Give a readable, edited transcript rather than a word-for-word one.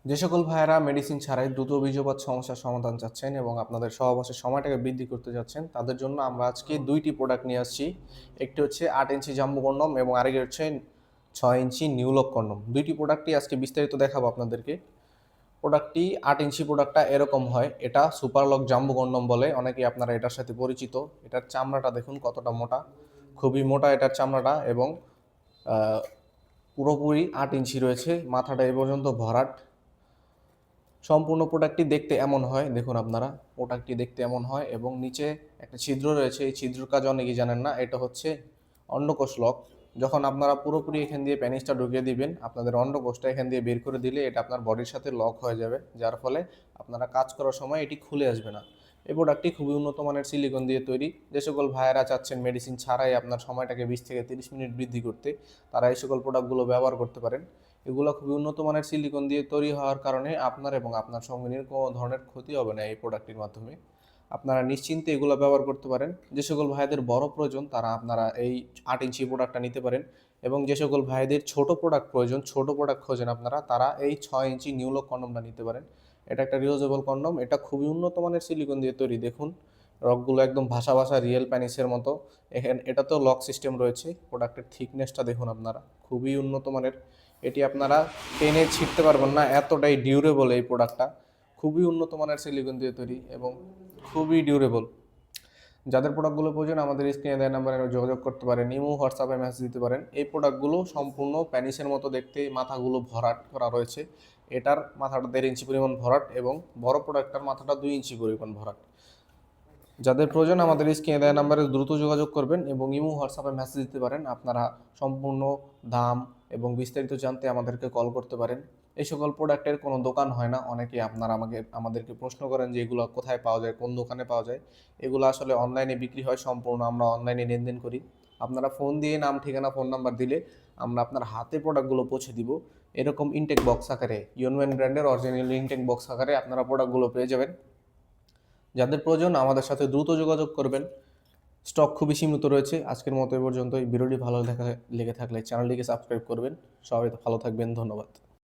যে সকল ভাইয়েরা মেডিসিন ছাড়াই দ্রুত বীর্যপাত সমস্যার সমাধান চাচ্ছেন এবং আপনাদের সহবাসের সময়টাকে বৃদ্ধি করতে যাচ্ছেন, তাদের জন্য আমরা আজকে দুইটি প্রোডাক্ট নিয়ে আসছি। একটি হচ্ছে 8 ইঞ্চি জাম্বো কন্ডম এবং আরেকটি হচ্ছে 6 ইঞ্চি নিউলক কন্ডম। দুইটি প্রোডাক্টই আজকে বিস্তারিত দেখাবো আপনাদেরকে। প্রোডাক্টটি 8 ইঞ্চি প্রোডাক্টটা এরকম হয়, এটা সুপারলক জাম্বো কন্ডম বলে, অনেকেই আপনারা এটার সাথে পরিচিত। এটার চামড়াটা দেখুন কতটা মোটা, খুবই মোটা এটার চামড়াটা, এবং পুরোপুরি 8 ইঞ্চি রয়েছে, মাথাটা এ পর্যন্ত ভরাট। সম্পূর্ণ প্রোডাক্টটি দেখতে এমন হয়, দেখুন আপনারা, প্রোডাক্টটি দেখতে এমন হয় এবং নিচে একটা ছিদ্র রয়েছে। এই ছিদ্রর কাজ অনেকেই জানেন না, এটা হচ্ছে অন্ডকোষ লক। যখন আপনারা পুরোপুরি এখান দিয়ে প্যানিসটা ঢুকিয়ে দিবেন, আপনাদের অন্ডকোষটা এখান দিয়ে বের করে দিলে এটা আপনার বডির সাথে লক হয়ে যাবে, যার ফলে আপনারা কাজ করার সময় এটি খুলে আসবে না। এই প্রোডাক্টটি খুবই উন্নত মানের সিলিকন দিয়ে তৈরি। যে সকল ভাইয়েরা চাচ্ছেন মেডিসিন ছাড়াই আপনার সময়টাকে 20 থেকে 30 মিনিট বৃদ্ধি করতে, তারা এই সকল প্রোডাক্টগুলো ব্যবহার করতে পারেন। এগুলো খুবই উন্নত মানের সিলিকন দিয়ে তৈরি হওয়ার কারণে আপনার এবং আপনার সঙ্গিনীর কোনো ধরনের ক্ষতি হবে না এই প্রোডাক্টটির মাধ্যমে। আপনারা নিশ্চিন্তে এগুলো ব্যবহার করতে পারেন। যে সকল ভাইদের বড় প্রয়োজন তারা আপনারা এই 8 ইঞ্চি প্রোডাক্টটা নিতে পারেন, এবং যে সকল ভাইদের ছোট প্রোডাক্ট প্রয়োজন, ছোট প্রোডাক্ট খোঁজেন আপনারা, তারা এই 6 ইঞ্চি নিউলক কন্ডমটা নিতে পারেন। এটা একটা রিউজেবল কন্ডম, এটা খুবই উন্নত মানের সিলিকন দিয়ে তৈরি। দেখুন রকগুলো একদম ভাসা ভাসা রিয়েল প্যানিসের মতো। এখানে এটাতেও লক সিস্টেম রয়েছে। প্রোডাক্টের থিকনেসটা দেখুন আপনারা, খুবই উন্নত মানের। এটি আপনারা টেনে ছিঁড়তে পারবেন না, এতটাই ডিউরেবল এই প্রোডাক্টটা। খুবই উন্নত মানের সিলিকন দিয়ে তৈরি এবং খুবই ডিউরেবল। যাদের প্রোডাক্টগুলো প্রয়োজন আমাদের স্ক্রিনে দেওয়া নাম্বারে যোগাযোগ করতে পারেন, ইমো হোয়াটসঅ্যাপে মেসেজ দিতে পারেন। এই প্রোডাক্টগুলো সম্পূর্ণ প্যানিসের মতো দেখতে, মাথাগুলো ভরাট করা রয়েছে। এটার মাথাটা 1.5 ইঞ্চি পরিমাণ ভরাট এবং বড় প্রোডাক্টটার মাথাটা 2 ইঞ্চি পরিমাণ ভরাট। যাদের প্রয়োজন আমাদের স্ক্রিনে দেওয়া নাম্বারে দ্রুত যোগাযোগ করবেন এবং ইমো হোয়াটসঅ্যাপে মেসেজ দিতে পারেন। আপনারা সম্পূর্ণ দাম এবং বিস্তারিত জানতে আমাদেরকে কল করতে পারেন। এই সকল প্রোডাক্টের কোনো দোকান হয় না। অনেকে আপনারা আমাদেরকে প্রশ্ন করেন যে এগুলো কোথায় পাওয়া যায়, কোন দোকানে পাওয়া যায়। এগুলো আসলে অনলাইনে বিক্রি হয়, সম্পূর্ণ আমরা অনলাইনে লেনদেন করি। আপনারা ফোন দিয়ে নাম, ঠিকানা, ফোন নাম্বার দিলে আমরা আপনার হাতে প্রোডাক্টগুলো পৌঁছে দিব। এরকম ইনটেক বক্স আকারে, ইউনম্যান ব্র্যান্ডের অরিজিনাল ইনটেক বক্স আকারে আপনারা প্রোডাক্টগুলো পেয়ে যাবেন। যাদের প্রয়োজন আমাদের সাথে দ্রুত যোগাযোগ করবেন। স্টক খুবই সীমিত রয়েছে। আজকের মতো এ পর্যন্ত। ভিডিওটি ভালো লেগে থাকলে চ্যানেলটিকে সাবস্ক্রাইব করবেন। সবাই ভালো থাকবেন, ধন্যবাদ।